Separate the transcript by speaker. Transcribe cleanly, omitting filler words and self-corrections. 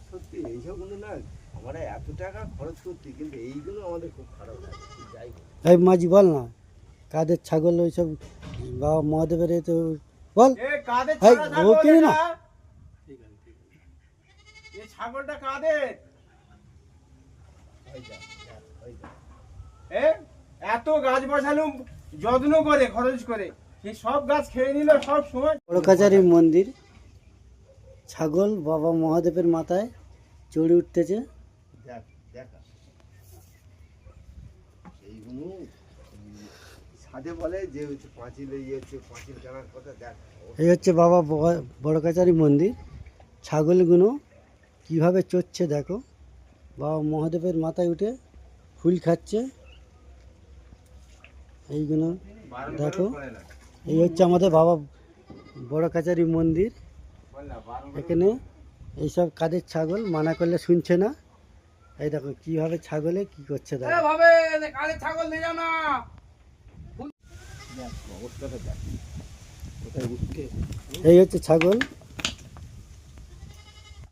Speaker 1: সত্যি এইসবগুলো না আমরা এত টাকা খরচ করছি, কিন্তু এইগুলো আমাদের খুব খারাপ লাগে। যাই হোক,
Speaker 2: এই মাঝি বল না, কাদের ছাগল ওইসব বাবা মহাদেবের এ তো বল।
Speaker 3: কাদের
Speaker 2: এই,
Speaker 3: ছাড়া
Speaker 2: ও
Speaker 3: ছাগল
Speaker 2: কিনে না।
Speaker 3: এটা? এই ছাগলটা কাদের?
Speaker 1: ওই যা, ওই যা।
Speaker 3: এ এত গাছ বসালুম যত্ন করে খরচ করে, সেই সব গাছ খেয়ে নিল সব সময়।
Speaker 2: বড় কাছারি মন্দির, ছাগল বাবা মহাদেবের মাথায় চড়ে উঠতেছে।
Speaker 1: দেখ দেখা এইগুলো সাদে বলে যে হচ্ছে পাঁচিলে ইয়ে হচ্ছে পাঁচিল টানার কথা। দেখ
Speaker 2: এই হচ্ছে বাবা বড় কাছারি মন্দির। ছাগলগুলো কিভাবে চড়ছে দেখো, বাবা মহাদেবের মাথায় উঠে ফুল খাচ্ছে। এইগুলো দেখো, এই হচ্ছে আমাদের বাবা বড় কাছারি মন্দির। এখানে এইসব কাদের ছাগল, মানা করলে শুনছে না। এই দেখো কিভাবে ছাগলে কি করছে দেখো।
Speaker 3: কাদের ছাগল নিয়ে যাও না।
Speaker 1: দেখ অবস্থাটা দেখ কোথায় উঠছে।
Speaker 2: এই হচ্ছে ছাগল।